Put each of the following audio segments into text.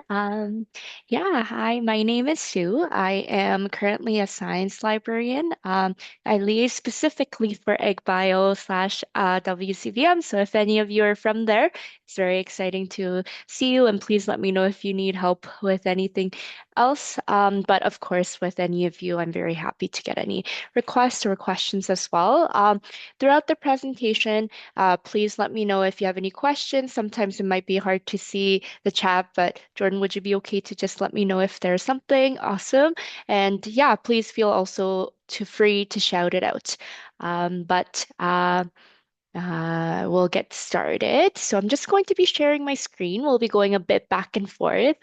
Um, yeah, hi, my name is Sue. I am currently a science librarian. I liaise specifically for AgBio slash WCVM. So if any of you are from there, it's very exciting to see you. And please let me know if you need help with anything else. But of course, with any of you, I'm very happy to get any requests or questions as well. Throughout the presentation, please let me know if you have any questions. Sometimes it might be hard to see the chat, but Jordan, would you be okay to just let me know if there's something awesome? And yeah, please feel also to free to shout it out. But we'll get started. So I'm just going to be sharing my screen. We'll be going a bit back and forth,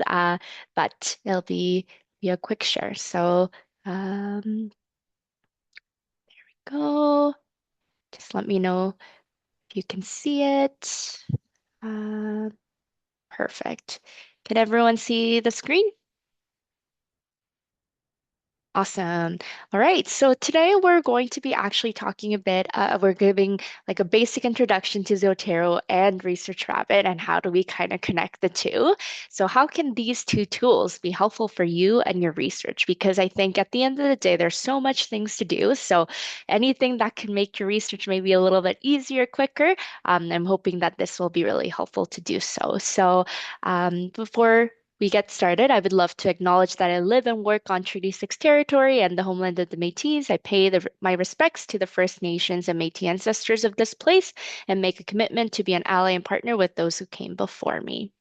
but it'll be a quick share. So go. Just let me know if you can see it. Uh, Perfect. Can everyone see the screen? Awesome. All right. So today we're going to be actually talking a bit, we're giving like a basic introduction to Zotero and Research Rabbit and how do we kind of connect the two. So how can these two tools be helpful for you and your research? Because I think at the end of the day, there's so much things to do. So anything that can make your research maybe a little bit easier, quicker, I'm hoping that this will be really helpful to do so. So before we get started, I would love to acknowledge that I live and work on Treaty 6 territory and the homeland of the Métis. I pay my respects to the First Nations and Métis ancestors of this place and make a commitment to be an ally and partner with those who came before me.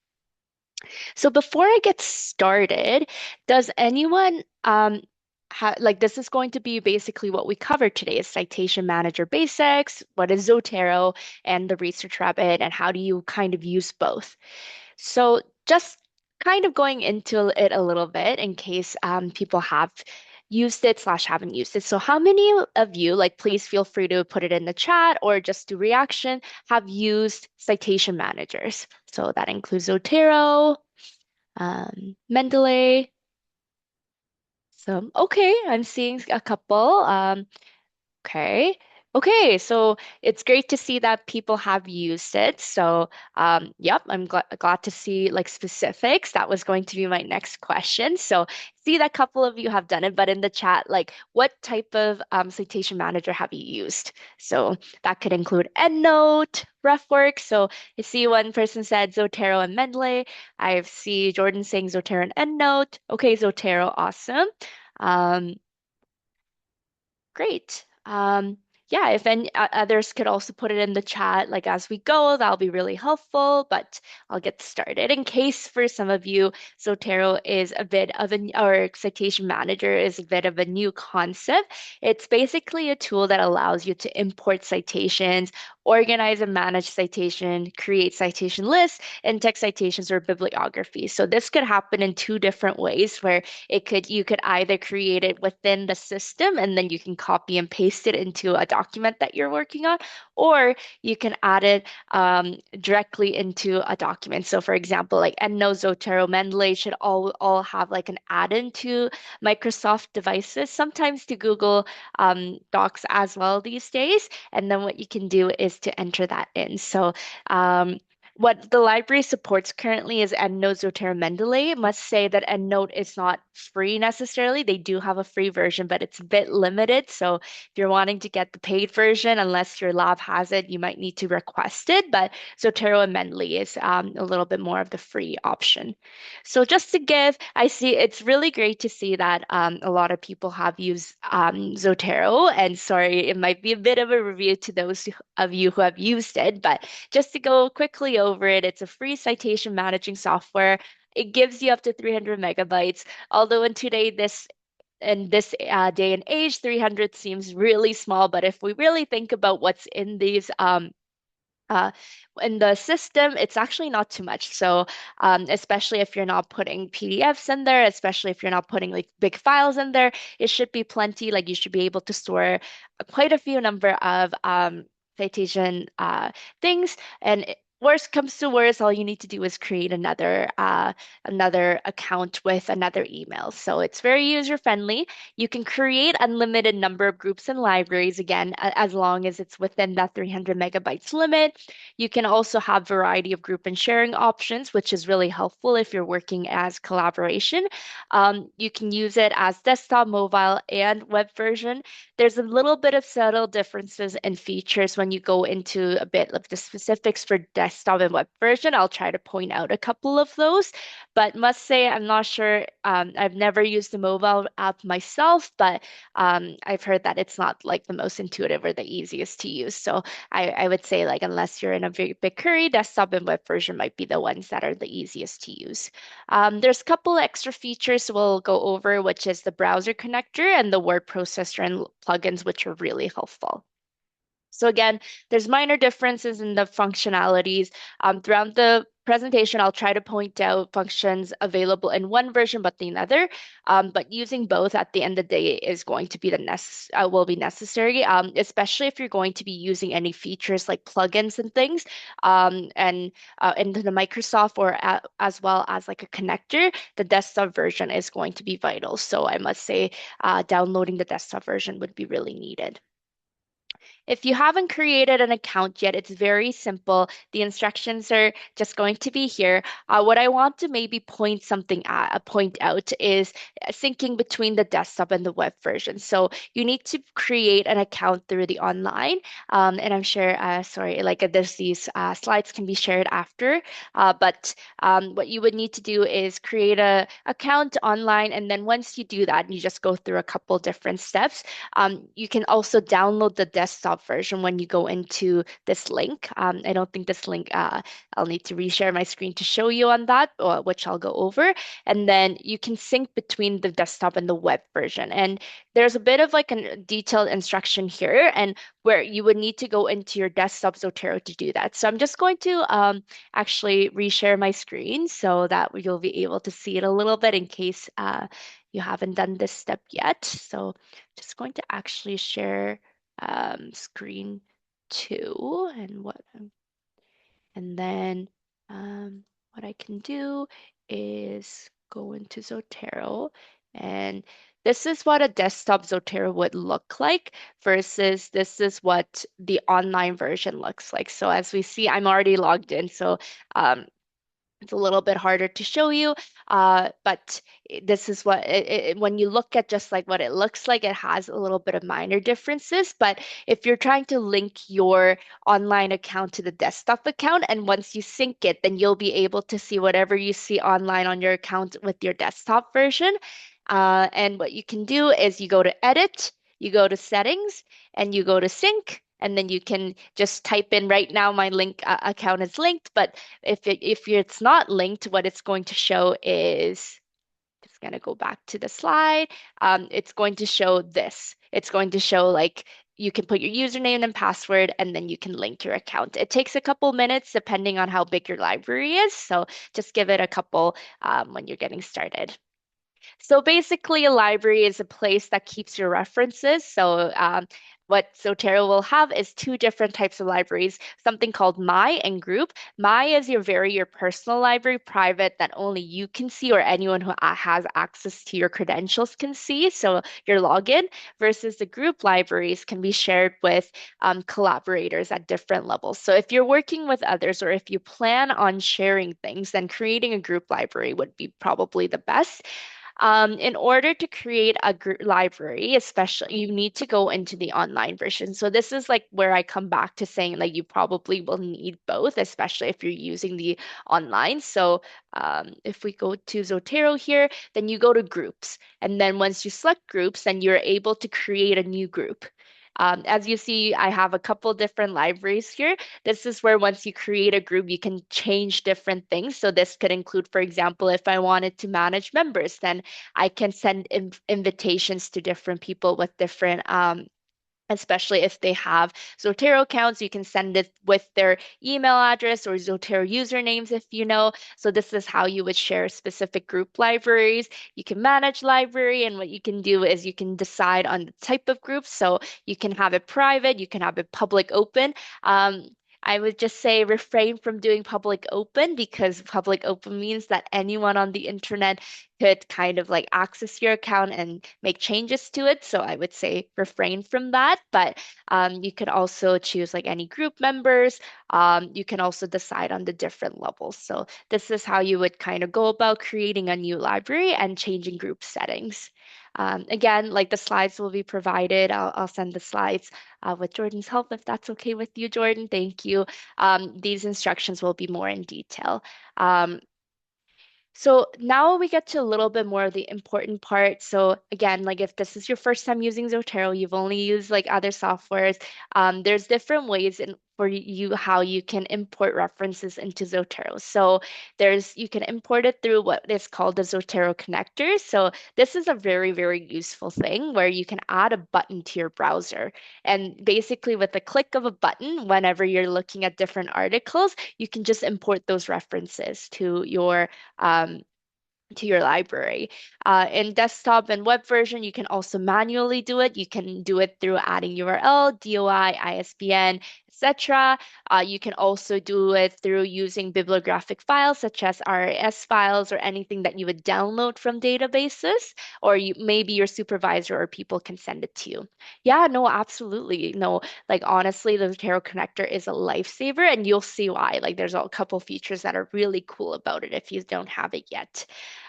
So before I get started, does anyone like this is going to be basically what we covered today is citation manager basics, what is Zotero and the research rabbit, and how do you kind of use both? So just kind of going into it a little bit in case people have used it slash haven't used it. So how many of you, like please feel free to put it in the chat or just do reaction, have used citation managers? So that includes Zotero, Mendeley. So okay, I'm seeing a couple. Okay. Okay, so it's great to see that people have used it. So, yep, I'm glad to see like specifics. That was going to be my next question. So, see that a couple of you have done it, but in the chat, like what type of citation manager have you used? So that could include EndNote, RefWorks. So I see one person said Zotero and Mendeley. I see Jordan saying Zotero and EndNote. Okay, Zotero, awesome. Um, Great. Yeah, if any others could also put it in the chat, like as we go, that'll be really helpful. But I'll get started. In case for some of you, Zotero is a bit of an, or Citation Manager is a bit of a new concept. It's basically a tool that allows you to import citations, organize and manage citation, create citation lists, and text citations or bibliography. So this could happen in two different ways where you could either create it within the system and then you can copy and paste it into a document that you're working on, or you can add it directly into a document. So for example, like EndNote, Zotero, Mendeley should all have like an add-in to Microsoft devices, sometimes to Google Docs as well these days. And then what you can do is to enter that in. So um, what the library supports currently is EndNote, Zotero, Mendeley. I must say that EndNote is not free necessarily. They do have a free version, but it's a bit limited. So if you're wanting to get the paid version, unless your lab has it, you might need to request it. But Zotero and Mendeley is a little bit more of the free option. So just to give, I see it's really great to see that a lot of people have used Zotero. And sorry, it might be a bit of a review to those of you who have used it, but just to go quickly over it, it's a free citation managing software. It gives you up to 300 megabytes. Although in this day and age, 300 seems really small. But if we really think about what's uh, in the system, it's actually not too much. So, especially if you're not putting PDFs in there, especially if you're not putting like big files in there, it should be plenty. Like you should be able to store quite a few number of citation things. And worst comes to worst, all you need to do is create another account with another email. So it's very user friendly. You can create unlimited number of groups and libraries again, as long as it's within that 300 megabytes limit. You can also have variety of group and sharing options, which is really helpful if you're working as collaboration. You can use it as desktop, mobile, and web version. There's a little bit of subtle differences in features when you go into a bit of the specifics for desktop and web version. I'll try to point out a couple of those, but must say I'm not sure. I've never used the mobile app myself, but I've heard that it's not like the most intuitive or the easiest to use. So I would say like unless you're in a very big hurry, desktop and web version might be the ones that are the easiest to use. There's a couple extra features we'll go over, which is the browser connector and the word processor and plugins, which are really helpful. So again, there's minor differences in the functionalities. Throughout the presentation, I'll try to point out functions available in one version but the other. But using both at the end of the day is going to be will be necessary, especially if you're going to be using any features like plugins and things, and into the Microsoft or as well as like a connector. The desktop version is going to be vital. So I must say, downloading the desktop version would be really needed. If you haven't created an account yet, it's very simple. The instructions are just going to be here. What I want to maybe point out is syncing between the desktop and the web version. So you need to create an account through the online, and I'm sure, sorry, like there's these slides can be shared after. But what you would need to do is create a account online, and then once you do that, you just go through a couple different steps. You can also download the desktop version when you go into this link. I don't think this link, I'll need to reshare my screen to show you on that, which I'll go over. And then you can sync between the desktop and the web version. And there's a bit of like a detailed instruction here, and where you would need to go into your desktop Zotero to do that. So I'm just going to actually reshare my screen so that you'll be able to see it a little bit in case you haven't done this step yet. So just going to actually share screen two and then what I can do is go into Zotero, and this is what a desktop Zotero would look like versus this is what the online version looks like. So as we see, I'm already logged in. So um, it's a little bit harder to show you, but this is what when you look at just like what it looks like, it has a little bit of minor differences. But if you're trying to link your online account to the desktop account, and once you sync it, then you'll be able to see whatever you see online on your account with your desktop version. And what you can do is you go to Edit, you go to Settings, and you go to Sync. And then you can just type in right now my link account is linked, but if it's not linked, what it's going to show is just going to go back to the slide. It's going to show this. It's going to show like you can put your username and password, and then you can link your account. It takes a couple minutes depending on how big your library is. So just give it a couple when you're getting started. So basically, a library is a place that keeps your references. So what Zotero will have is two different types of libraries, something called My and Group. My is your personal library, private, that only you can see or anyone who has access to your credentials can see. So your login versus the group libraries can be shared with collaborators at different levels. So if you're working with others or if you plan on sharing things, then creating a group library would be probably the best. In order to create a library, especially, you need to go into the online version. So this is like where I come back to saying like you probably will need both, especially if you're using the online. So if we go to Zotero here, then you go to groups. And then once you select groups, then you're able to create a new group. As you see, I have a couple different libraries here. This is where once you create a group, you can change different things. So this could include, for example, if I wanted to manage members, then I can send invitations to different people with different especially if they have Zotero accounts, you can send it with their email address or Zotero usernames if you know. So this is how you would share specific group libraries. You can manage library, and what you can do is you can decide on the type of group. So you can have it private, you can have it public open. Um, I would just say refrain from doing public open because public open means that anyone on the internet could kind of like access your account and make changes to it. So I would say refrain from that. But you could also choose like any group members. You can also decide on the different levels. So this is how you would kind of go about creating a new library and changing group settings. Again, like the slides will be provided. I'll send the slides with Jordan's help if that's okay with you, Jordan. Thank you. These instructions will be more in detail. So now we get to a little bit more of the important part. So again, like if this is your first time using Zotero, you've only used like other softwares, there's different ways for you how you can import references into Zotero. So you can import it through what is called the Zotero connector. So this is a very, very useful thing where you can add a button to your browser. And basically with the click of a button, whenever you're looking at different articles, you can just import those references um, to your library. In desktop and web version, you can also manually do it. You can do it through adding URL, DOI, ISBN, etc. You can also do it through using bibliographic files such as RAS files or anything that you would download from databases, or maybe your supervisor or people can send it to you. Yeah, no, absolutely. No, like honestly, the Zotero connector is a lifesaver, and you'll see why. Like there's a couple features that are really cool about it if you don't have it yet.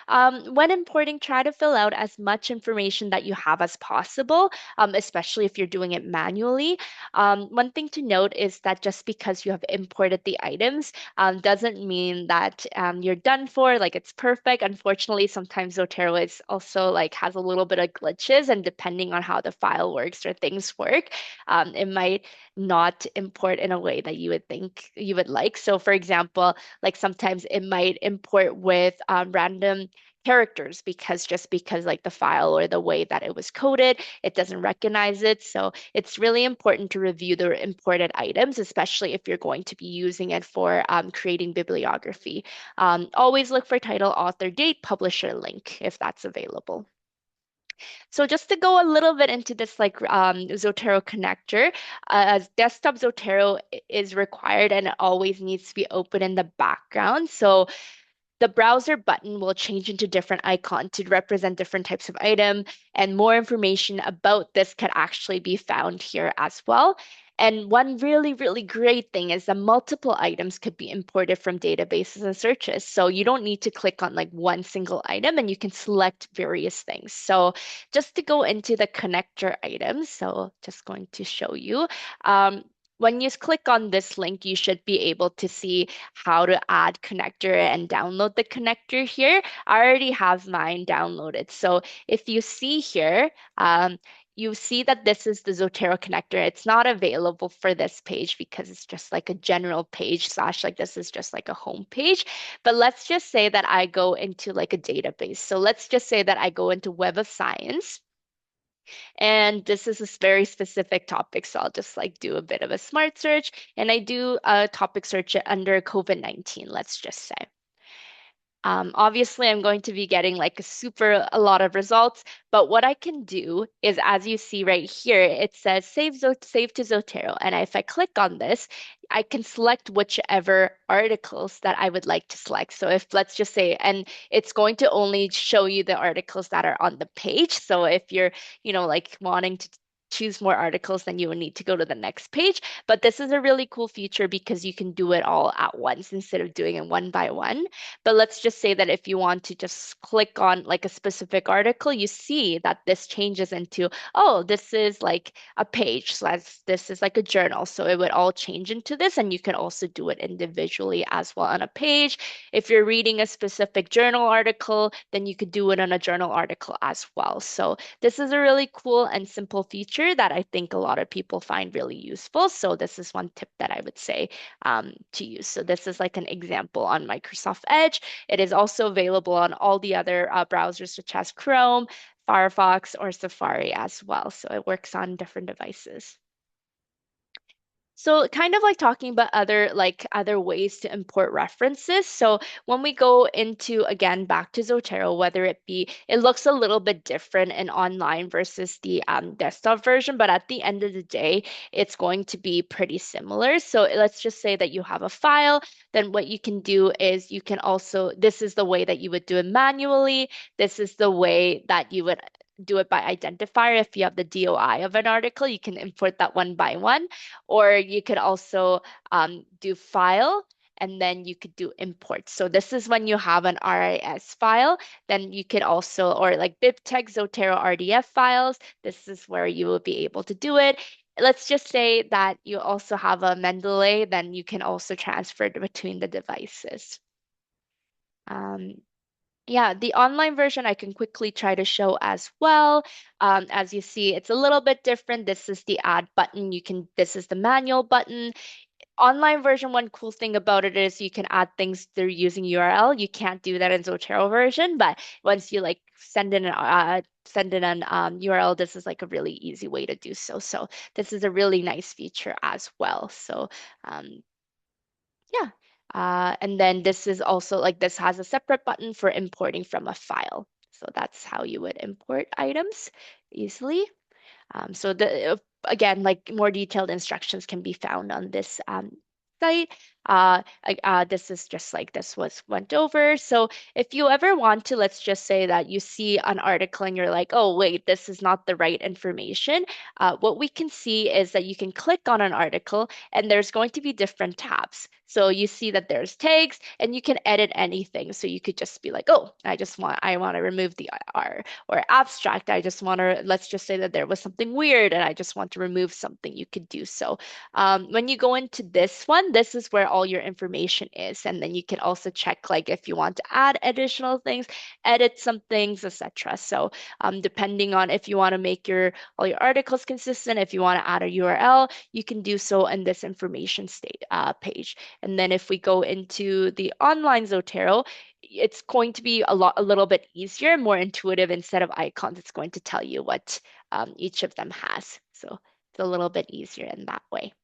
When importing, try to fill out as much information that you have as possible, especially if you're doing it manually. One thing to note is that just because you have imported the items doesn't mean that you're done for, like it's perfect. Unfortunately, sometimes Zotero is also like has a little bit of glitches, and depending on how the file works or things work, it might not import in a way that you would think you would like. So, for example, like sometimes it might import with random characters because like the file or the way that it was coded, it doesn't recognize it. So it's really important to review the imported items, especially if you're going to be using it for creating bibliography. Always look for title, author, date, publisher link if that's available. So just to go a little bit into this like Zotero connector, desktop Zotero is required and it always needs to be open in the background. So the browser button will change into different icon to represent different types of item, and more information about this can actually be found here as well. And one really, really great thing is that multiple items could be imported from databases and searches. So you don't need to click on like one single item and you can select various things. So just to go into the connector items, so just going to show you. When you click on this link, you should be able to see how to add connector and download the connector here. I already have mine downloaded. So if you see here, you see that this is the Zotero connector. It's not available for this page because it's just like a general page slash like this is just like a home page. But let's just say that I go into like a database. So let's just say that I go into Web of Science. And this is a very specific topic, so I'll just like do a bit of a smart search. And I do a topic search under COVID-19, let's just say. Obviously, I'm going to be getting like a lot of results, but what I can do is, as you see right here, it says save to Zotero. And if I click on this, I can select whichever articles that I would like to select. So if let's just say, and it's going to only show you the articles that are on the page. So if you're, like wanting to choose more articles, then you will need to go to the next page. But this is a really cool feature because you can do it all at once instead of doing it one by one. But let's just say that if you want to just click on like a specific article, you see that this changes into, oh, this is like a page. So this is like a journal. So it would all change into this, and you can also do it individually as well on a page. If you're reading a specific journal article, then you could do it on a journal article as well. So this is a really cool and simple feature that I think a lot of people find really useful. So this is one tip that I would say to use. So this is like an example on Microsoft Edge. It is also available on all the other browsers such as Chrome, Firefox, or Safari as well. So it works on different devices. So kind of like talking about other ways to import references. So when we go into again back to Zotero, whether it be it looks a little bit different in online versus the desktop version, but at the end of the day, it's going to be pretty similar. So let's just say that you have a file, then what you can do is you can also this is the way that you would do it manually. This is the way that you would do it by identifier. If you have the DOI of an article, you can import that one by one, or you could also do file and then you could do import. So this is when you have an RIS file, then you could also, or like BibTeX, Zotero RDF files, this is where you will be able to do it. Let's just say that you also have a Mendeley, then you can also transfer it between the devices. Um, yeah, the online version I can quickly try to show as well. As you see, it's a little bit different. This is the add button. This is the manual button. Online version, one cool thing about it is you can add things through using URL. You can't do that in Zotero version, but once you like send in an URL, this is like a really easy way to do so. So this is a really nice feature as well. So um, yeah. And then this is also like this has a separate button for importing from a file. So that's how you would import items easily. So again, like more detailed instructions can be found on this site. This is just like this was went over. So if you ever want to, let's just say that you see an article and you're like, oh, wait, this is not the right information. What we can see is that you can click on an article and there's going to be different tabs. So you see that there's tags and you can edit anything. So you could just be like, oh, I want to remove the R, or abstract. I just want to, let's just say that there was something weird and I just want to remove something. You could do so. When you go into this one, this is where all your information is. And then you can also check like if you want to add additional things, edit some things, etc. So depending on if you want to make your all your articles consistent, if you want to add a URL, you can do so in this information state page. And then if we go into the online Zotero, it's going to be a little bit easier, more intuitive. Instead of icons, it's going to tell you what each of them has. So it's a little bit easier in that way.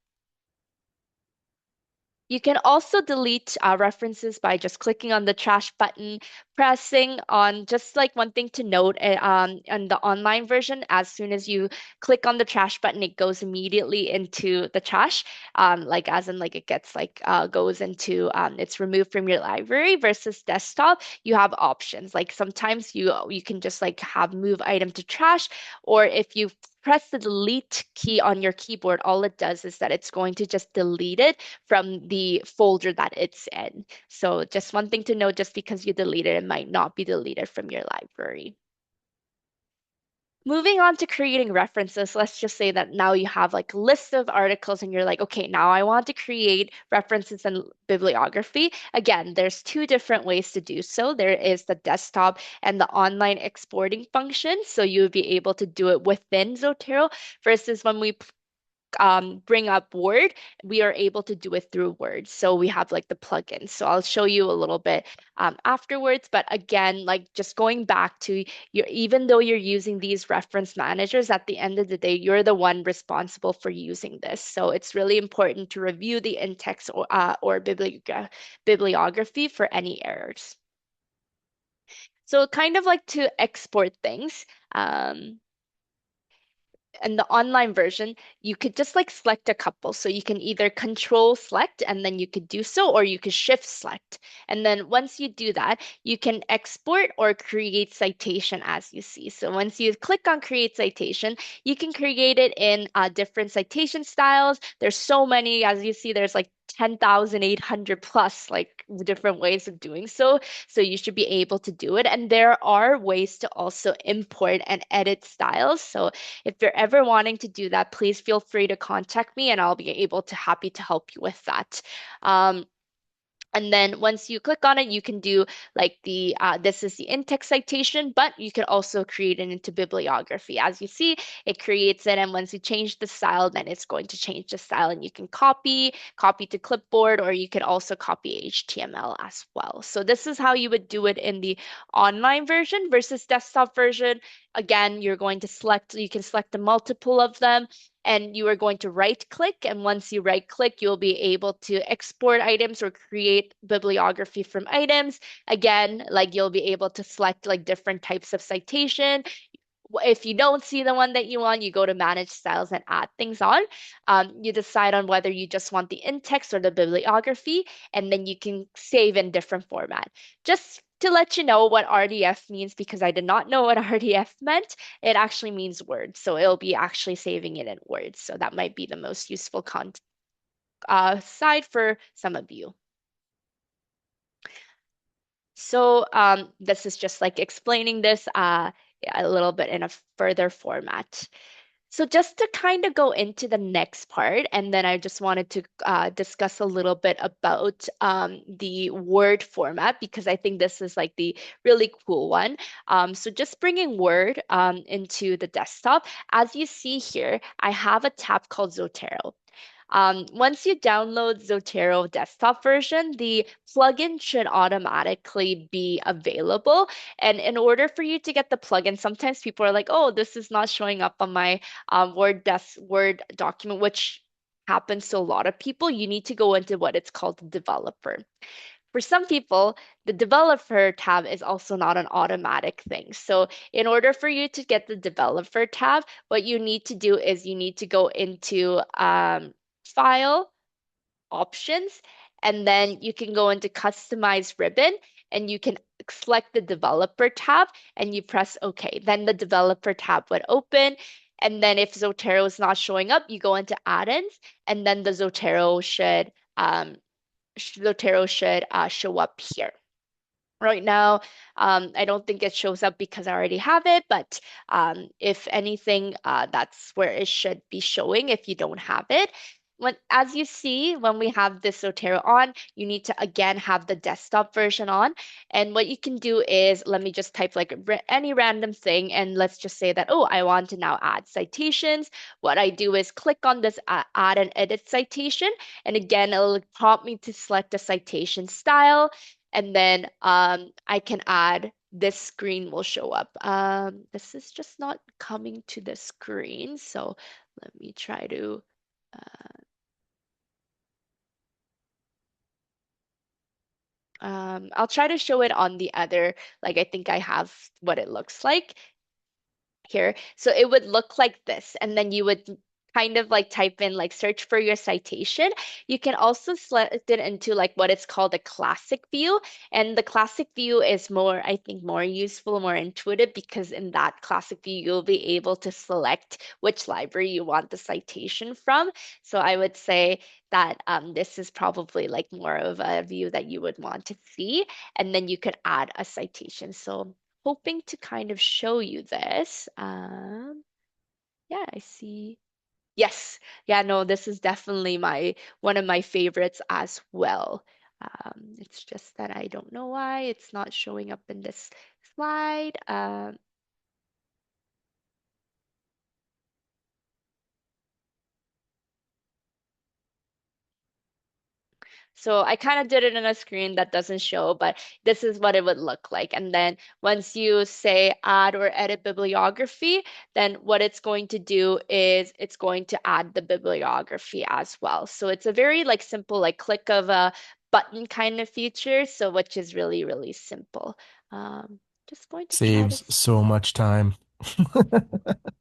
You can also delete references by just clicking on the trash button, pressing on just like one thing to note on the online version, as soon as you click on the trash button, it goes immediately into the trash. Like as in like it gets like goes into it's removed from your library versus desktop. You have options. Like sometimes you can just like have move item to trash, or if you press the delete key on your keyboard, all it does is that it's going to just delete it from the folder that it's in. So just one thing to know, just because you delete it, it might not be deleted from your library. Moving on to creating references, let's just say that now you have like a list of articles and you're like, okay, now I want to create references and bibliography. Again, there's two different ways to do so. There is the desktop and the online exporting function. So you would be able to do it within Zotero versus when we bring up Word, we are able to do it through Word. So we have like the plugins. So I'll show you a little bit afterwards. But again, like just going back to your, even though you're using these reference managers, at the end of the day, you're the one responsible for using this. So it's really important to review the in-text or bibliography for any errors. So kind of like to export things. In the online version, you could just like select a couple. So you can either control select and then you could do so, or you could shift select. And then once you do that, you can export or create citation as you see. So once you click on create citation, you can create it in different citation styles. There's so many, as you see, there's like 10,800 plus like different ways of doing so. So you should be able to do it. And there are ways to also import and edit styles. So if you're ever wanting to do that, please feel free to contact me and I'll be able to happy to help you with that. And then once you click on it, you can do like this is the in-text citation, but you can also create it into bibliography. As you see, it creates it. And once you change the style, then it's going to change the style and you can copy to clipboard, or you could also copy HTML as well. So this is how you would do it in the online version versus desktop version. Again, you're going to select, you can select a multiple of them, and you are going to right click. And once you right click, you'll be able to export items or create bibliography from items. Again, like you'll be able to select like different types of citation. If you don't see the one that you want, you go to manage styles and add things on. You decide on whether you just want the in-text or the bibliography, and then you can save in different format. Just to let you know what RDF means, because I did not know what RDF meant, it actually means Word. So it'll be actually saving it in Word. So that might be the most useful side for some of you. So this is just like explaining this a little bit in a further format. So just to kind of go into the next part, and then I just wanted to discuss a little bit about the Word format because I think this is like the really cool one. So just bringing Word into the desktop, as you see here, I have a tab called Zotero. Once you download Zotero desktop version, the plugin should automatically be available. And in order for you to get the plugin, sometimes people are like, "Oh, this is not showing up on my Word document," which happens to a lot of people. You need to go into what it's called the developer. For some people, the developer tab is also not an automatic thing. So, in order for you to get the developer tab, what you need to do is you need to go into File, Options, and then you can go into Customize Ribbon and you can select the Developer tab and you press OK. Then the Developer tab would open. And then if Zotero is not showing up, you go into Add-ins, and then the Zotero should show up here. Right now, I don't think it shows up because I already have it, but if anything, that's where it should be showing if you don't have it. As you see, when we have this Zotero on, you need to again have the desktop version on. And what you can do is, let me just type like any random thing, and let's just say that, oh, I want to now add citations. What I do is click on this add and edit citation, and again, it'll prompt me to select a citation style and then I can add this screen will show up. This is just not coming to the screen, so let me try to. I'll try to show it on the other. Like I think I have what it looks like here. So it would look like this, and then you would kind of like type in like search for your citation. You can also select it into like what it's called a classic view. And the classic view is more, I think, more useful, more intuitive because in that classic view, you'll be able to select which library you want the citation from. So I would say that this is probably like more of a view that you would want to see. And then you could add a citation. So hoping to kind of show you this. Yeah, I see. Yes. Yeah, no, this is definitely my one of my favorites as well. It's just that I don't know why it's not showing up in this slide. So I kind of did it in a screen that doesn't show, but this is what it would look like. And then once you say add or edit bibliography, then what it's going to do is it's going to add the bibliography as well. So it's a very like simple like click of a button kind of feature. So which is really, really simple. Just going to try to. Saves so much time.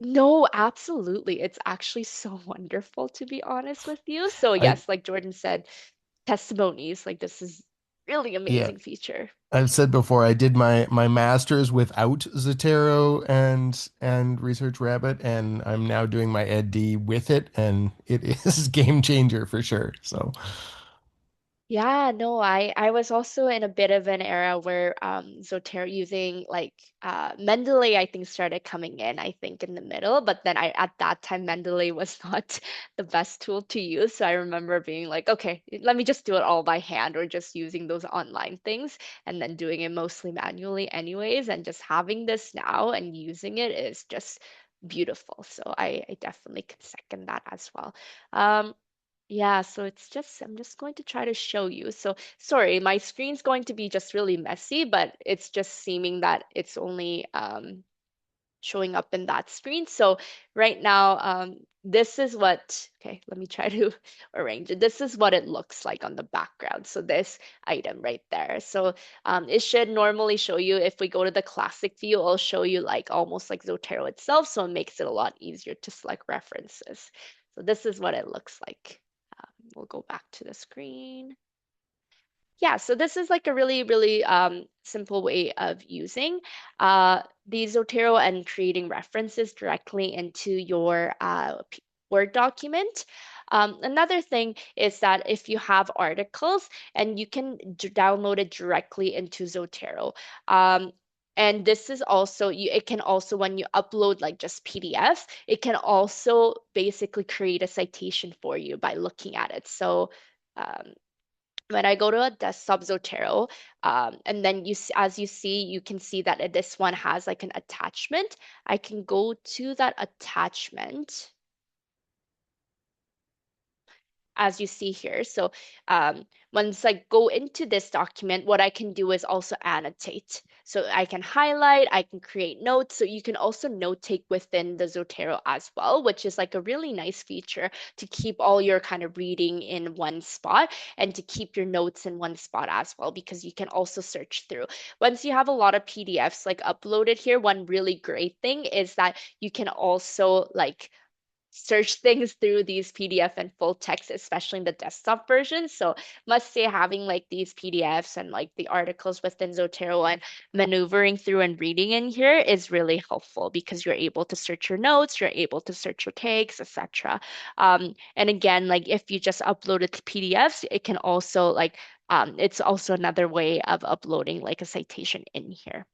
No, absolutely. It's actually so wonderful to be honest with you. So I yes, like Jordan said, testimonies. Like this is really yeah, amazing feature. I've said before I did my master's without Zotero and Research Rabbit, and I'm now doing my Ed D with it, and it is game changer for sure. So Yeah, no, I was also in a bit of an era where Zotero using like Mendeley I think started coming in I think in the middle, but then I at that time Mendeley was not the best tool to use. So I remember being like, okay, let me just do it all by hand or just using those online things and then doing it mostly manually anyways, and just having this now and using it is just beautiful. So I definitely can second that as well. Yeah, so it's just, I'm just going to try to show you. So sorry, my screen's going to be just really messy, but it's just seeming that it's only showing up in that screen. So right now, this is what, okay, let me try to arrange it. This is what it looks like on the background. So this item right there. So it should normally show you, if we go to the classic view, it'll show you like almost like Zotero itself. So it makes it a lot easier to select references. So this is what it looks like. We'll go back to the screen. Yeah, so this is like a really, really simple way of using the Zotero and creating references directly into your Word document. Another thing is that if you have articles and you can download it directly into Zotero. Um, and this is also it can also, when you upload like just PDFs, it can also basically create a citation for you by looking at it. So um, when I go to a desktop Zotero, and then as you see, you can see that this one has like an attachment. I can go to that attachment as you see here. So once I go into this document, what I can do is also annotate. So I can highlight, I can create notes. So you can also notate within the Zotero as well, which is like a really nice feature to keep all your kind of reading in one spot and to keep your notes in one spot as well, because you can also search through. Once you have a lot of PDFs like uploaded here, one really great thing is that you can also like search things through these PDF and full text, especially in the desktop version. So must say having like these PDFs and like the articles within Zotero and maneuvering through and reading in here is really helpful because you're able to search your notes, you're able to search your tags, etc. And again, like if you just upload it to PDFs, it can also like it's also another way of uploading like a citation in here.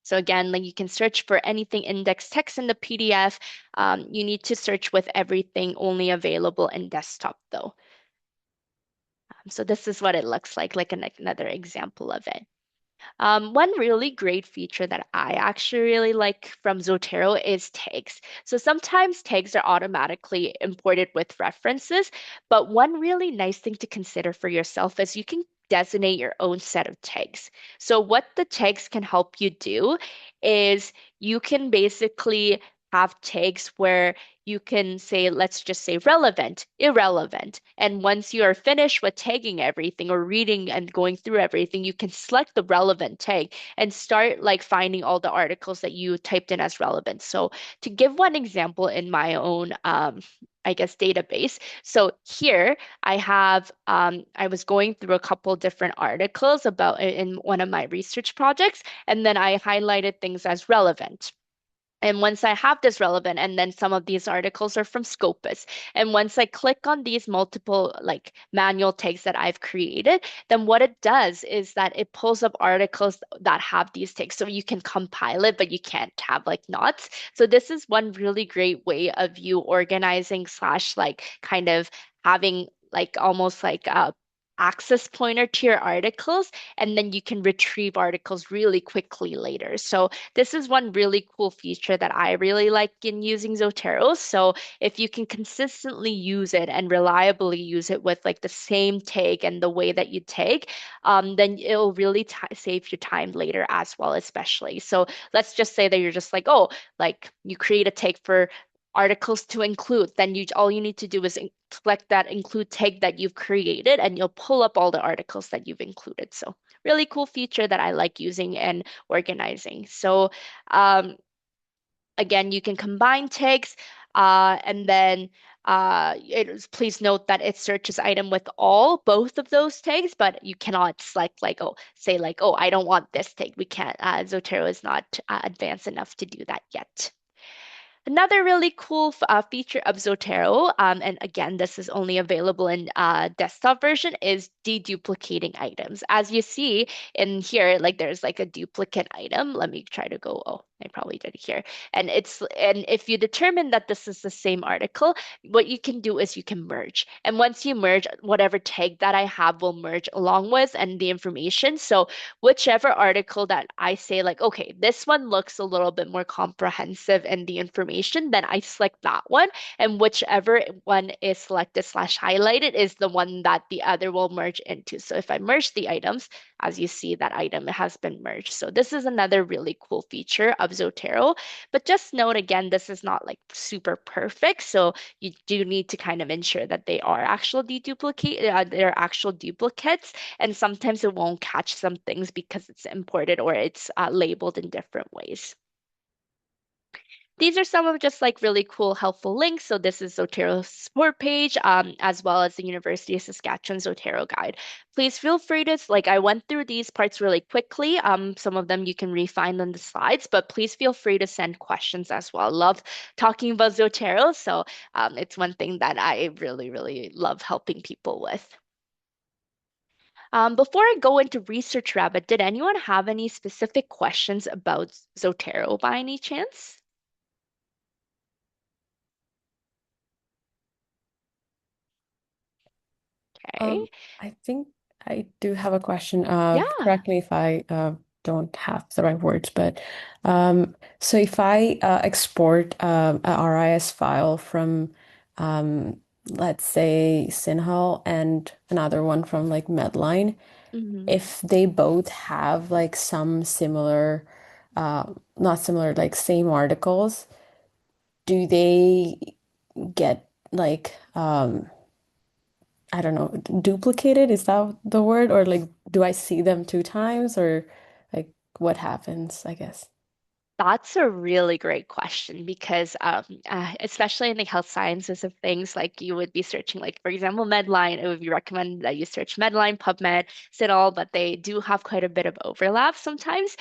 So again, like you can search for anything index text in the PDF. You need to search with everything only available in desktop though. So this is what it looks like another example of it. One really great feature that I actually really like from Zotero is tags. So sometimes tags are automatically imported with references, but one really nice thing to consider for yourself is you can designate your own set of tags. So what the tags can help you do is you can basically have tags where you can say, let's just say relevant, irrelevant. And once you are finished with tagging everything or reading and going through everything, you can select the relevant tag and start like finding all the articles that you typed in as relevant. So to give one example in my own, I guess, database. So here I was going through a couple different articles about in one of my research projects, and then I highlighted things as relevant. And once I have this relevant, and then some of these articles are from Scopus. And once I click on these multiple like manual tags that I've created, then what it does is that it pulls up articles that have these tags. So you can compile it, but you can't have like knots. So this is one really great way of you organizing slash like kind of having like almost like a access pointer to your articles, and then you can retrieve articles really quickly later. So this is one really cool feature that I really like in using Zotero. So if you can consistently use it and reliably use it with like the same tag and the way that you tag, then it'll really save your time later as well, especially. So let's just say that you're just like, oh, like you create a tag for articles to include, then you all you need to do is select that include tag that you've created and you'll pull up all the articles that you've included. So really cool feature that I like using and organizing. So um, again, you can combine tags and then please note that it searches item with both of those tags, but you cannot select like, oh, say like, oh, I don't want this tag. We can't, Zotero is not advanced enough to do that yet. Another really cool feature of Zotero, and again, this is only available in desktop version, is deduplicating items. As you see in here, like there's like a duplicate item. Let me try to go. Oh, I probably did it here. And if you determine that this is the same article, what you can do is you can merge. And once you merge, whatever tag that I have will merge along with and the information. So whichever article that I say, like, okay, this one looks a little bit more comprehensive in the information, then I select that one. And whichever one is selected slash highlighted is the one that the other will merge into. So if I merge the items, as you see, that item has been merged. So this is another really cool feature of of Zotero. But just note again, this is not like super perfect. So you do need to kind of ensure that they're actual duplicates. And sometimes it won't catch some things because it's imported or it's labeled in different ways. These are some of just like really cool, helpful links. So this is Zotero's support page, as well as the University of Saskatchewan Zotero guide. Please feel free to, like, I went through these parts really quickly. Some of them you can refine on the slides, but please feel free to send questions as well. Love talking about Zotero. So it's one thing that I really, really love helping people with. Before I go into Research Rabbit, did anyone have any specific questions about Zotero by any chance? Okay. Um, I think I do have a question. Yeah. Correct me if I don't have the right words, but so if I export a RIS file from, let's say, Sinhal and another one from like Medline, Hmm. if they both have like some similar, not similar, like same articles, do they get like I don't know, duplicated? Is that the word? Or like, do I see them two times or like what happens, I guess? That's a really great question because, especially in the health sciences of things, like you would be searching, like for example, Medline. It would be recommended that you search Medline, PubMed, CITAL, but they do have quite a bit of overlap sometimes.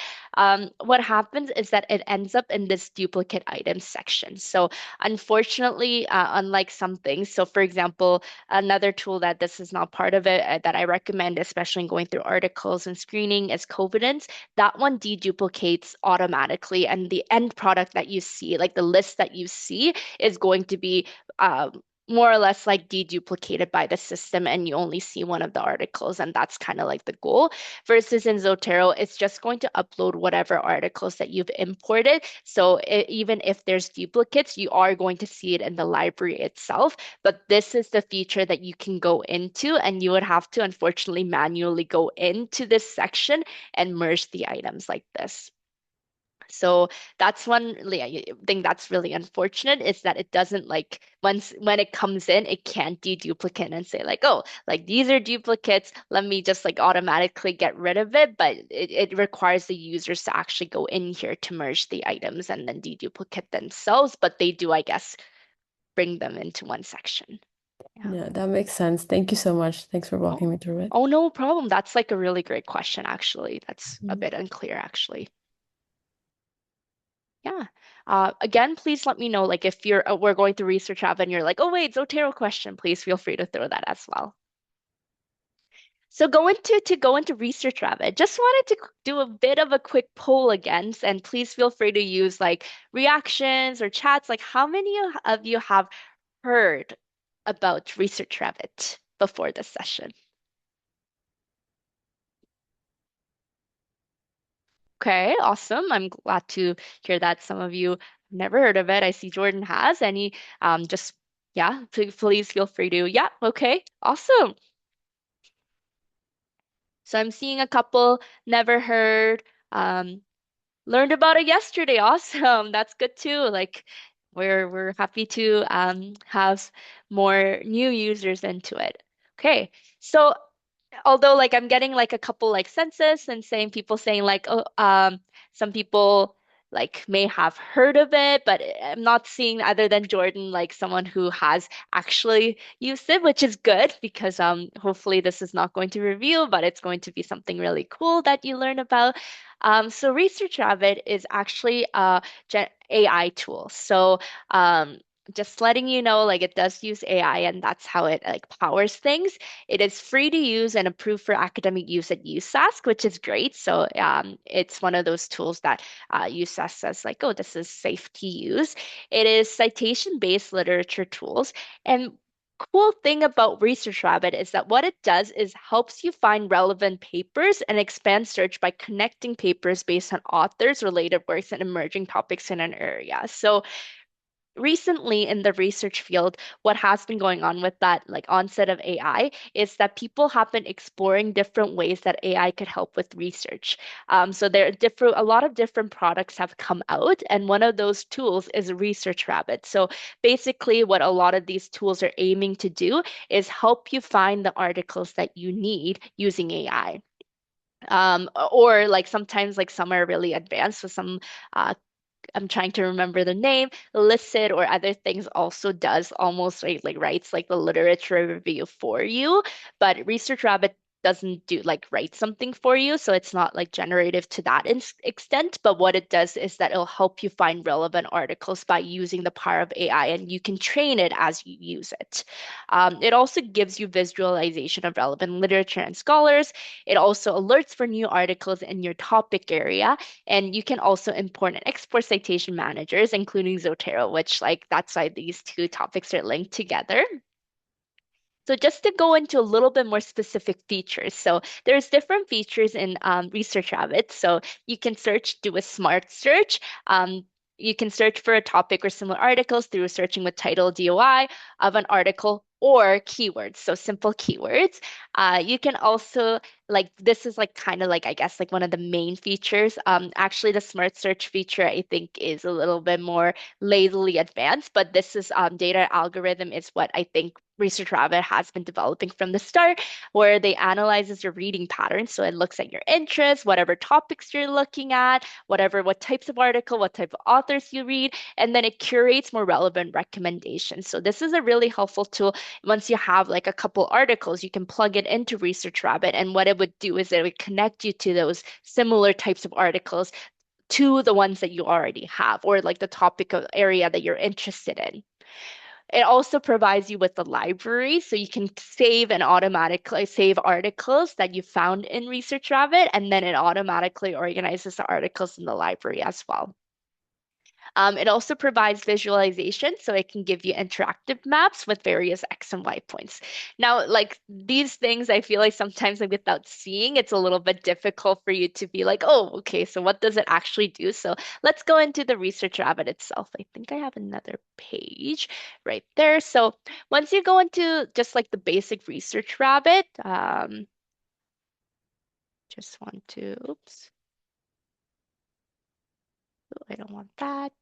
What happens is that it ends up in this duplicate items section. So, unfortunately, unlike some things, so for example, another tool that this is not part of it that I recommend, especially in going through articles and screening, is Covidence. That one deduplicates automatically, and the end product that you see, like the list that you see, is going to be more or less like deduplicated by the system, and you only see one of the articles, and that's kind of like the goal. Versus in Zotero, it's just going to upload whatever articles that you've imported. So even if there's duplicates, you are going to see it in the library itself. But this is the feature that you can go into, and you would have to unfortunately manually go into this section and merge the items like this. So that's one thing that's really unfortunate is that it doesn't like once when it comes in, it can't deduplicate and say like, oh, like these are duplicates. Let me just like automatically get rid of it. But it requires the users to actually go in here to merge the items and then deduplicate themselves. But they do, I guess, bring them into one section. Yeah. Yeah, that makes sense. Thank you so much. Thanks for Oh, walking me through it. oh, no problem. That's like a really great question, actually. That's a Mm. bit unclear, actually. Yeah. Again, please let me know, like if we're going through Research Hub and you're like, oh wait, Zotero question, please feel free to throw that as well. So to go into Research Rabbit, just wanted to do a bit of a quick poll again, and please feel free to use like reactions or chats. Like, how many of you have heard about Research Rabbit before this session? Okay, awesome. I'm glad to hear that some of you have never heard of it. I see Jordan has. Any, just, yeah, please feel free to, yeah, okay, awesome. So I'm seeing a couple never heard, um, learned about it yesterday. Awesome. That's good too. Like, we're happy to have more new users into it. Okay, so although like I'm getting like a couple like census and saying people saying like oh some people like may have heard of it, but I'm not seeing other than Jordan like someone who has actually used it, which is good because hopefully this is not going to reveal, but it's going to be something really cool that you learn about. So Research Rabbit is actually a AI tool. So um just letting you know, like it does use AI and that's how it like powers things. It is free to use and approved for academic use at USask, which is great. So it's one of those tools that USask says like, oh, this is safe to use. It is citation-based literature tools. And cool thing about Research Rabbit is that what it does is helps you find relevant papers and expand search by connecting papers based on authors, related works, and emerging topics in an area. So recently in the research field, what has been going on with that like onset of AI is that people have been exploring different ways that AI could help with research. So there are a lot of different products have come out, and one of those tools is Research Rabbit. So basically, what a lot of these tools are aiming to do is help you find the articles that you need using AI. Or like sometimes like some are really advanced, so some uh, I'm trying to remember the name, Licit or other things also does almost like writes like the literature review for you, but Research Rabbit doesn't do like write something for you, so it's not like generative to that extent. But what it does is that it'll help you find relevant articles by using the power of AI, and you can train it as you use it. It also gives you visualization of relevant literature and scholars. It also alerts for new articles in your topic area, and you can also import and export citation managers, including Zotero, which like that's why these two topics are linked together. So just to go into a little bit more specific features. So there's different features in Research Rabbit. So you can search, do a smart search. You can search for a topic or similar articles through searching with title DOI of an article or keywords. So simple keywords. You can also like this is like kind of like I guess like one of the main features. Actually, the smart search feature I think is a little bit more lazily advanced, but this is data algorithm is what I think Research Rabbit has been developing from the start, where they analyzes your reading patterns. So it looks at your interests, whatever topics you're looking at, what types of article, what type of authors you read, and then it curates more relevant recommendations. So this is a really helpful tool. Once you have like a couple articles, you can plug it into Research Rabbit, and what it would do is it would connect you to those similar types of articles to the ones that you already have, or like the topic of area that you're interested in. It also provides you with the library, so you can save and automatically save articles that you found in Research Rabbit, and then it automatically organizes the articles in the library as well. It also provides visualization, so it can give you interactive maps with various X and Y points. Now, like these things, I feel like sometimes like without seeing, it's a little bit difficult for you to be like, oh, okay, so what does it actually do? So let's go into the Research Rabbit itself. I think I have another page right there. So once you go into just like the basic Research Rabbit, just want to, oops, I don't want that.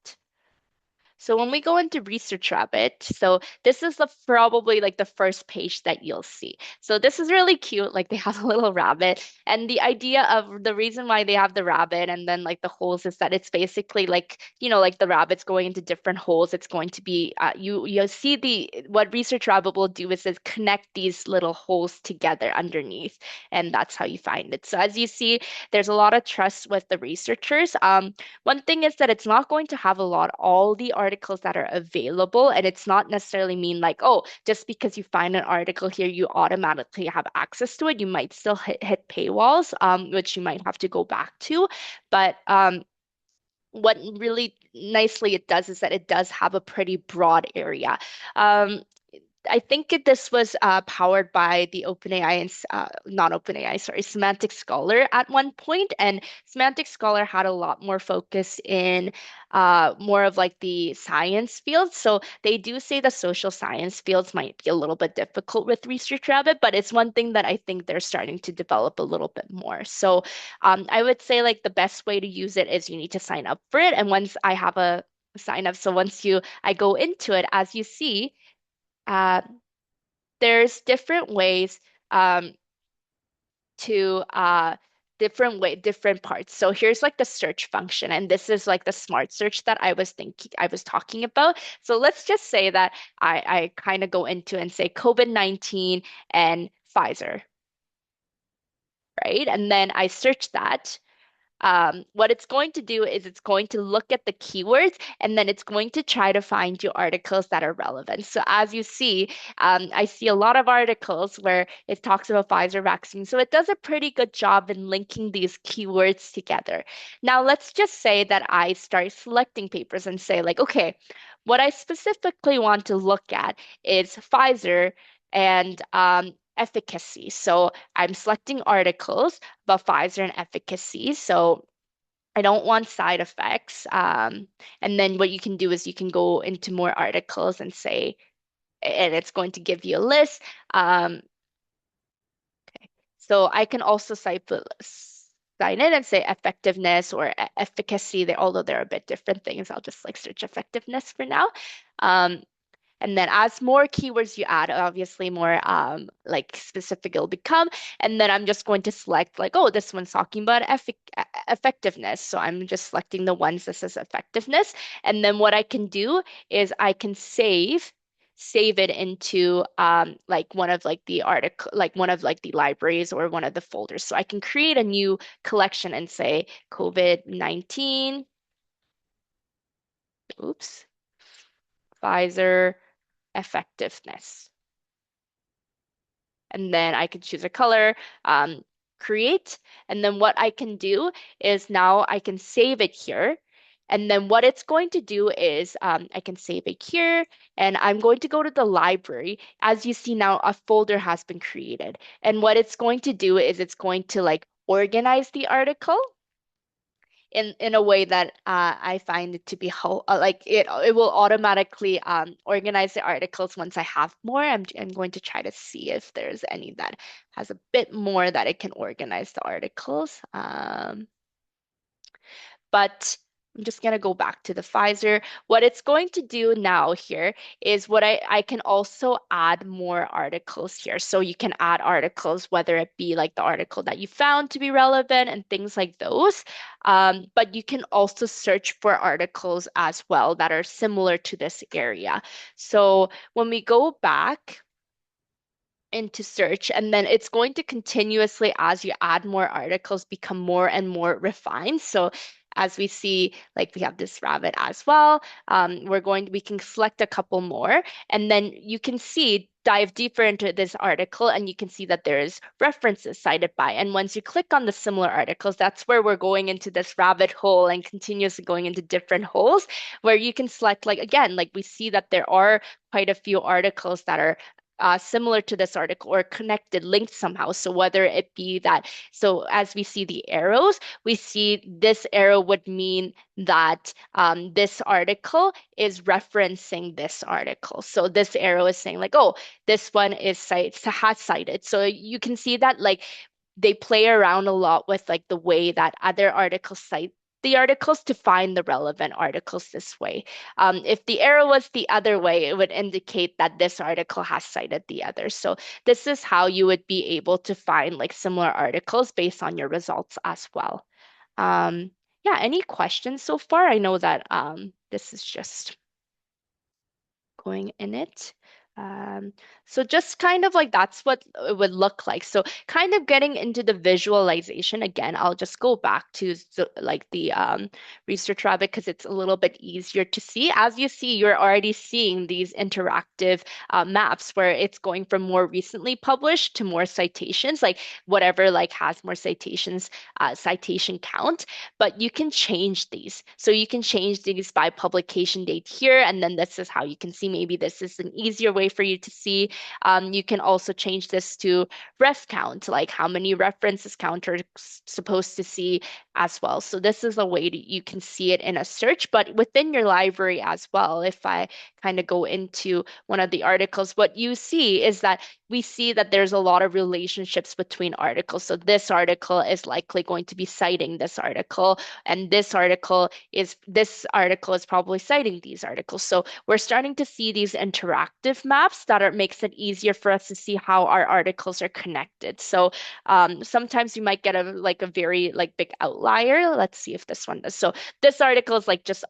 So when we go into Research Rabbit, so this is the probably like the first page that you'll see. So this is really cute. Like they have a little rabbit, and the idea of the reason why they have the rabbit and then like the holes is that it's basically like like the rabbit's going into different holes. It's going to be you see the what Research Rabbit will do is connect these little holes together underneath, and that's how you find it. So as you see, there's a lot of trust with the researchers. One thing is that it's not going to have a lot all the articles that are available, and it's not necessarily mean like, oh, just because you find an article here, you automatically have access to it. You might still hit paywalls, which you might have to go back to. But what really nicely it does is that it does have a pretty broad area. Um, I think this was powered by the OpenAI and not OpenAI, sorry, Semantic Scholar at one point, and Semantic Scholar had a lot more focus in more of like the science field. So they do say the social science fields might be a little bit difficult with Research Rabbit, but it's one thing that I think they're starting to develop a little bit more. So I would say like the best way to use it is you need to sign up for it, and once I have a sign up, so once I go into it, as you see. Uh, there's different ways um, to different parts. So here's like the search function, and this is like the smart search that I was talking about. So let's just say that I kind of go into and say COVID-19 and Pfizer, right? And then I search that. What it's going to do is it's going to look at the keywords, and then it's going to try to find you articles that are relevant. So as you see, I see a lot of articles where it talks about Pfizer vaccine. So it does a pretty good job in linking these keywords together. Now let's just say that I start selecting papers and say like, okay, what I specifically want to look at is Pfizer and efficacy. So I'm selecting articles about Pfizer and efficacy. So I don't want side effects. And then what you can do is you can go into more articles and say, and it's going to give you a list. Um, so I can also sign in and say effectiveness or efficacy. Although they're a bit different things, I'll just like search effectiveness for now. Um, and then as more keywords you add, obviously more like specific it'll become. And then I'm just going to select like, oh, this one's talking about effectiveness. So I'm just selecting the ones that says effectiveness. And then what I can do is I can save it into like one of like the article, like one of like the libraries or one of the folders. So I can create a new collection and say COVID-19, oops, Pfizer effectiveness. And then I can choose a color, um, create, and then what I can do is now I can save it here. And then what it's going to do is I can save it here, and I'm going to go to the library. As you see now, a folder has been created. And what it's going to do is it's going to like organize the article in a way that I find it to be like it will automatically organize the articles once I have more. I'm going to try to see if there's any that has a bit more that it can organize the articles. But I'm just going to go back to the Pfizer. What it's going to do now here is what I can also add more articles here. So you can add articles, whether it be like the article that you found to be relevant and things like those. But you can also search for articles as well that are similar to this area. So when we go back, into search, and then it's going to continuously, as you add more articles, become more and more refined. So as we see, like we have this rabbit as well, we can select a couple more, and then you can see, dive deeper into this article, and you can see that there's references cited by. And once you click on the similar articles, that's where we're going into this rabbit hole and continuously going into different holes where you can select, like, again, like we see that there are quite a few articles that are similar to this article or connected, linked somehow. So whether it be that, so as we see the arrows, we see this arrow would mean that this article is referencing this article. So this arrow is saying like, oh, this one has cited. So you can see that like they play around a lot with like the way that other articles cite the articles to find the relevant articles this way. If the arrow was the other way, it would indicate that this article has cited the other. So this is how you would be able to find like similar articles based on your results as well. Um, yeah, any questions so far? I know that this is just going in it. Um, so just kind of like that's what it would look like. So kind of getting into the visualization again, I'll just go back to like the research rabbit because it's a little bit easier to see. As you see, you're already seeing these interactive maps where it's going from more recently published to more citations, like whatever like has more citations, citation count, but you can change these. So you can change these by publication date here, and then this is how you can see. Maybe this is an easier way for you to see. You can also change this to ref count, like how many references count are supposed to see as well. So this is a way that you can see it in a search, but within your library as well. If I kind of go into one of the articles, what you see is that we see that there's a lot of relationships between articles. So this article is likely going to be citing this article, and this article is probably citing these articles. So we're starting to see these interactive maps that makes it easier for us to see how our articles are connected. So sometimes you might get a very like big outlier. Let's see if this one does. So this article is like just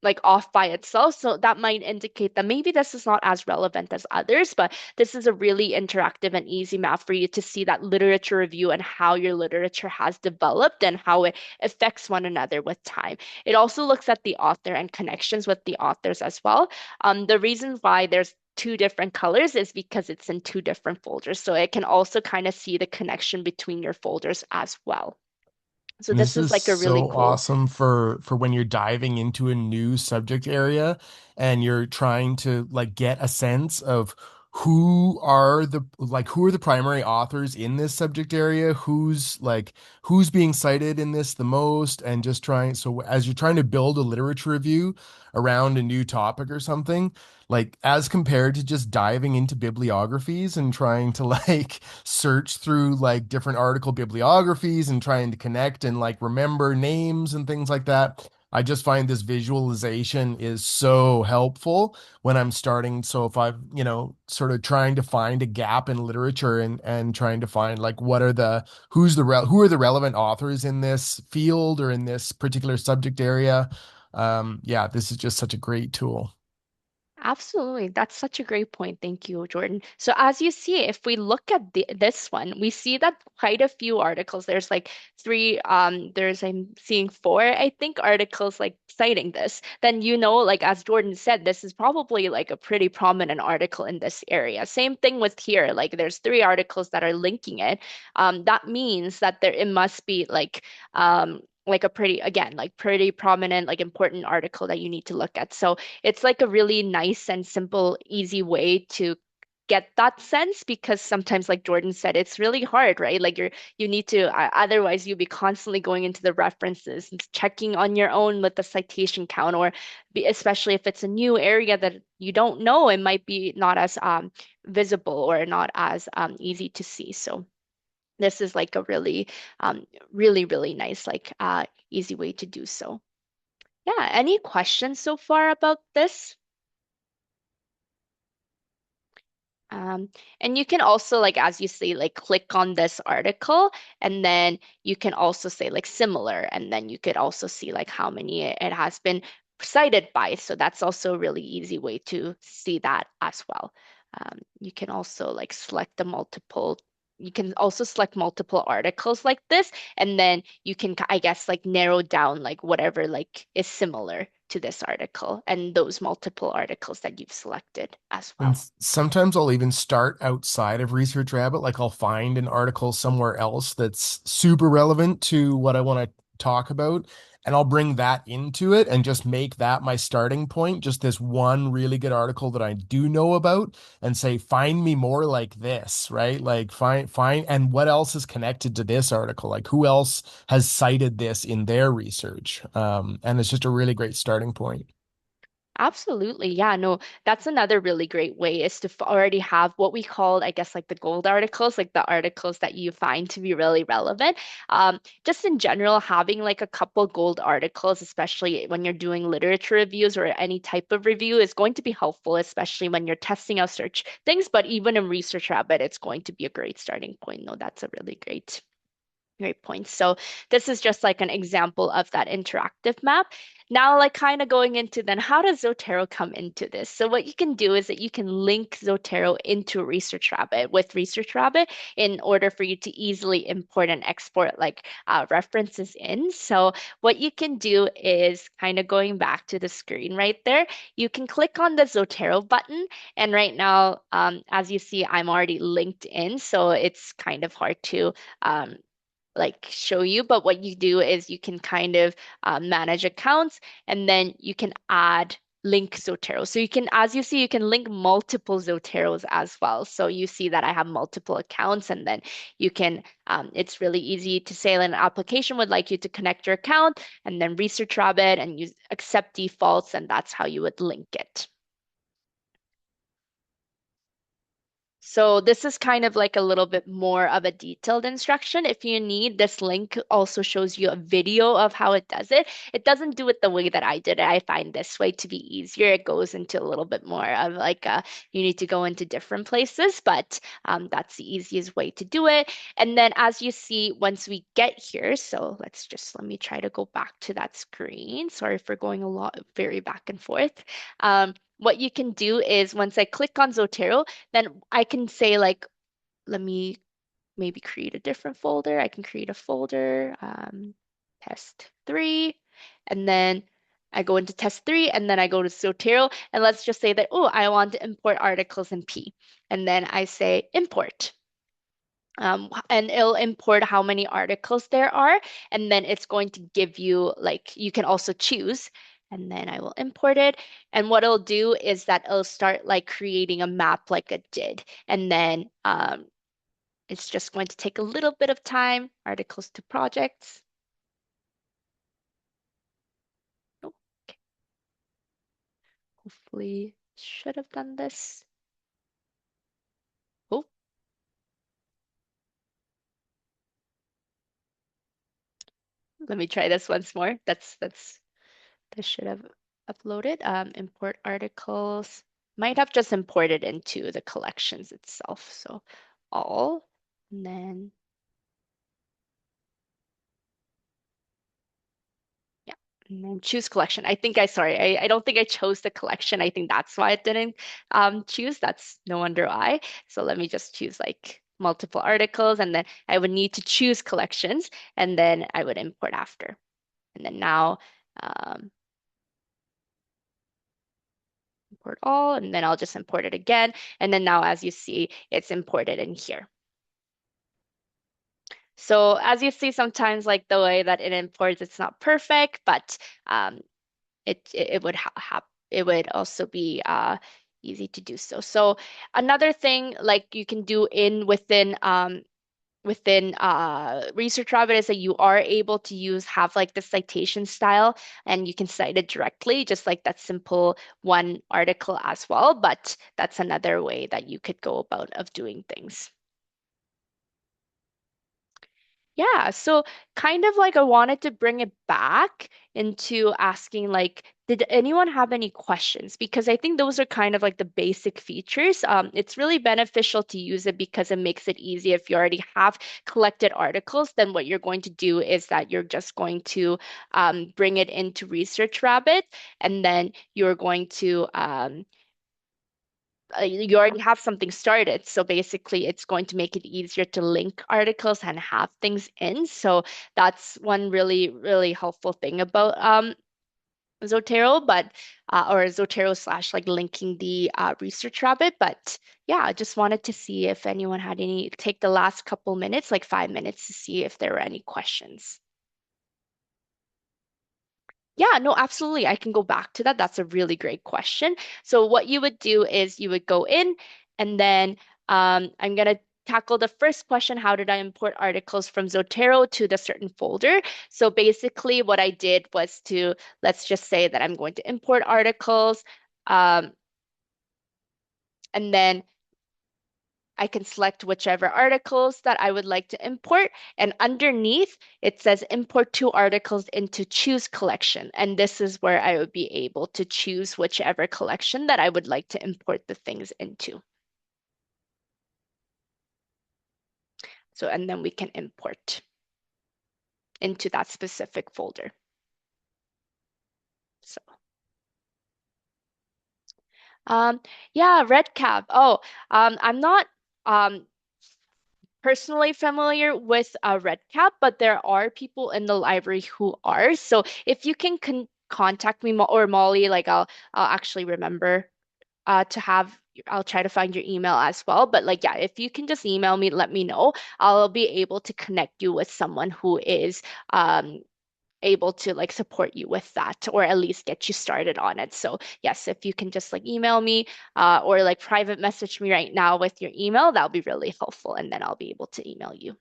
like off by itself. So that might indicate that maybe this is not as relevant as others, but this is a really interactive and easy map for you to see that literature review and how your literature has developed and how it affects one another with time. It also looks at the author and connections with the authors as well. The reason why there's two different colors is because it's in two different folders. So it can also kind of see the connection between your folders as well. So This this is is like a really so cool. awesome for when you're diving into a new subject area and you're trying to like get a sense of who are the primary authors in this subject area, who's being cited in this the most, and just trying so as you're trying to build a literature review around a new topic or something, like as compared to just diving into bibliographies and trying to like search through like different article bibliographies and trying to connect and like remember names and things like that. I just find this visualization is so helpful when I'm starting. So if I've, sort of trying to find a gap in literature and trying to find like who are the relevant authors in this field or in this particular subject area. Yeah, this is just such a great tool. Absolutely. That's such a great point. Thank you, Jordan. So as you see, if we look at this one, we see that quite a few articles, there's like three, I'm seeing four, I think, articles like citing this. Then, like as Jordan said, this is probably like a pretty prominent article in this area. Same thing with here, like there's three articles that are linking it. That means that it must be like a pretty, again, like pretty prominent, like important article that you need to look at. So it's like a really nice and simple, easy way to get that sense because sometimes, like Jordan said, it's really hard, right? Like you need to, otherwise you'll be constantly going into the references and checking on your own with the citation count, or especially if it's a new area that you don't know, it might be not as visible or not as easy to see. So this is like a really nice, like easy way to do so. Yeah, any questions so far about this? Um, and you can also, like, as you say, like, click on this article, and then you can also say, like, similar, and then you could also see, like, how many it has been cited by. So that's also a really easy way to see that as well. You can also, like, you can also select multiple articles like this, and then you can, I guess, like, narrow down, like, whatever, like, is similar to this article and those multiple articles that you've selected as And well. sometimes I'll even start outside of Research Rabbit. Like I'll find an article somewhere else that's super relevant to what I want to talk about. And I'll bring that into it and just make that my starting point. Just this one really good article that I do know about and say, find me more like this, right? Like and what else is connected to this article? Like who else has cited this in their research? And it's just a really great starting point. Absolutely. Yeah, no, that's another really great way is to already have what we call, I guess, like the gold articles, like the articles that you find to be really relevant. Just in general, having like a couple gold articles, especially when you're doing literature reviews or any type of review, is going to be helpful, especially when you're testing out search things. But even in Research Rabbit, it's going to be a great starting point. No, that's a really great point. So this is just like an example of that interactive map. Now, like kind of going into then how does Zotero come into this? So what you can do is that you can link Zotero into Research Rabbit with Research Rabbit in order for you to easily import and export like references in. So what you can do is kind of going back to the screen right there, you can click on the Zotero button. And right now, as you see, I'm already linked in, so it's kind of hard to um, like show you, but what you do is you can kind of manage accounts and then you can add link Zotero. So you can, as you see, you can link multiple Zoteros as well. So you see that I have multiple accounts and then you can, it's really easy to say that an application would like you to connect your account and then Research Rabbit and use accept defaults, and that's how you would link it. So this is kind of like a little bit more of a detailed instruction. If you need, this link also shows you a video of how it does it. It doesn't do it the way that I did it. I find this way to be easier. It goes into a little bit more of like you need to go into different places, but that's the easiest way to do it. And then as you see, once we get here, so let me try to go back to that screen. Sorry for going a lot, very back and forth. What you can do is once I click on Zotero, then I can say like, let me maybe create a different folder. I can create a folder, test three, and then I go into test three, and then I go to Zotero, and let's just say that, oh, I want to import articles in P. And then I say import. And it'll import how many articles there are, and then it's going to give you like you can also choose. and then I will import it. And what it'll do is that it'll start like creating a map like it did. And then it's just going to take a little bit of time. Articles to projects. Oh, okay. Hopefully should have done this. Oh, let me try this once more. This should have uploaded. Import articles. Might have just imported into the collections itself. So all, and then yeah, and then choose collection. I don't think I chose the collection. I think that's why it didn't choose. That's no wonder why. So let me just choose like multiple articles, and then I would need to choose collections, and then I would import after. And then now um, import all, and then I'll just import it again. And then now, as you see, it's imported in here. So as you see, sometimes like the way that it imports, it's not perfect, but um, it would have it would also be easy to do so. So another thing like you can do in within Research Rabbit is that you are able to have like the citation style and you can cite it directly, just like that simple one article as well. But that's another way that you could go about of doing things. Yeah, so kind of like I wanted to bring it back into asking like, did anyone have any questions? Because I think those are kind of like the basic features. It's really beneficial to use it because it makes it easy. If you already have collected articles, then what you're going to do is that you're just going to bring it into Research Rabbit, and then you're going to you already have something started. So basically, it's going to make it easier to link articles and have things in. So that's one really, really helpful thing about Zotero, but or Zotero slash like linking the Research Rabbit. But yeah, I just wanted to see if anyone had any, take the last couple minutes, like 5 minutes, to see if there were any questions. Yeah, no, absolutely. I can go back to that. That's a really great question. So what you would do is you would go in and then I'm going to tackle the first question. How did I import articles from Zotero to the certain folder? So basically what I did was to, let's just say that I'm going to import articles um, and then I can select whichever articles that I would like to import. And underneath, it says import two articles into choose collection. And this is where I would be able to choose whichever collection that I would like to import the things into. So, and then we can import into that specific folder. So, um, yeah, RedCap. Oh, I'm not um, personally familiar with RedCap, but there are people in the library who are. So if you can contact me or Molly, like I'll actually remember to have. I'll try to find your email as well. But like, yeah, if you can just email me, let me know. I'll be able to connect you with someone who is able to like support you with that or at least get you started on it. So yes, if you can just like email me or like private message me right now with your email, that'll be really helpful. And then I'll be able to email you.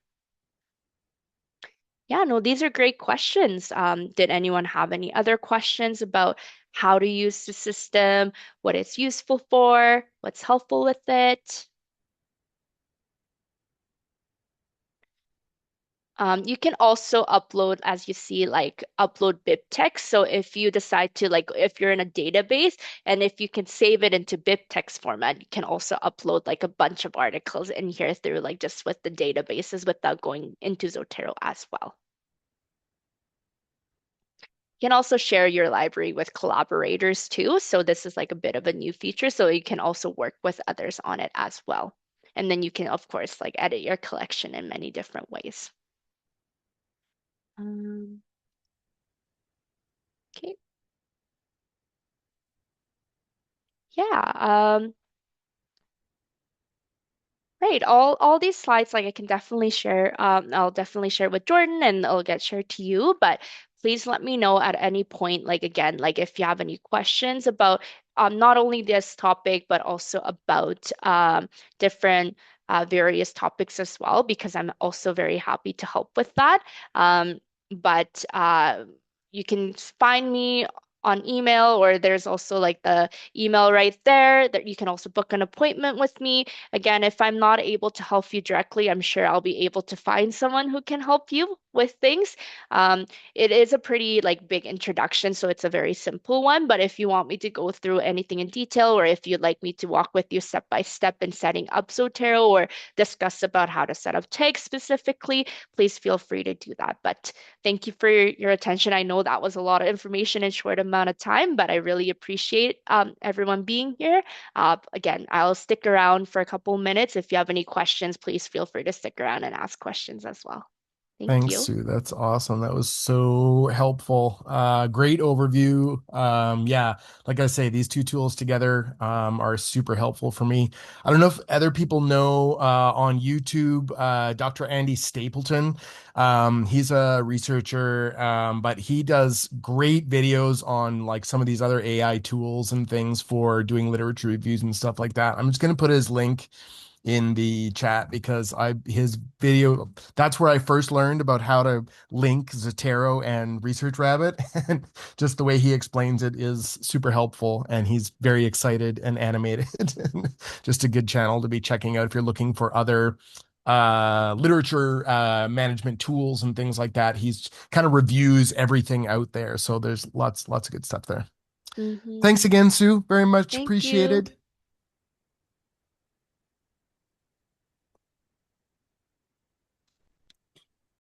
Yeah, no, these are great questions. Did anyone have any other questions about how to use the system, what it's useful for, what's helpful with it? You can also upload, as you see, like upload BibTeX. So if you decide to, like, if you're in a database and if you can save it into BibTeX format, you can also upload like a bunch of articles in here through like just with the databases without going into Zotero as well. You can also share your library with collaborators too. So this is like a bit of a new feature. So you can also work with others on it as well. And then you can, of course, like edit your collection in many different ways. Um, okay. Yeah. Right. All these slides, like I can definitely share. I'll definitely share with Jordan, and it'll get shared to you. But please let me know at any point. Like again, like if you have any questions about not only this topic, but also about different various topics as well, because I'm also very happy to help with that. But you can find me on email, or there's also like the email right there that you can also book an appointment with me. Again, if I'm not able to help you directly, I'm sure I'll be able to find someone who can help you with things. Um, it is a pretty like big introduction, so it's a very simple one. But if you want me to go through anything in detail, or if you'd like me to walk with you step by step in setting up Zotero, or discuss about how to set up tags specifically, please feel free to do that. But thank you for your attention. I know that was a lot of information in a short amount of time, but I really appreciate everyone being here. Again, I'll stick around for a couple minutes. If you have any questions, please feel free to stick around and ask questions as well. Thank Thanks, you. Sue. That's awesome. That was so helpful. Great overview. Yeah, like I say, these two tools together are super helpful for me. I don't know if other people know on YouTube, Dr. Andy Stapleton. He's a researcher, but he does great videos on like some of these other AI tools and things for doing literature reviews and stuff like that. I'm just going to put his link in the chat because I his video, that's where I first learned about how to link Zotero and Research Rabbit, and just the way he explains it is super helpful, and he's very excited and animated. Just a good channel to be checking out if you're looking for other literature management tools and things like that. He's kind of reviews everything out there, so there's lots of good stuff there. Hmm. Thanks again, Sue, very much Thank you. appreciated.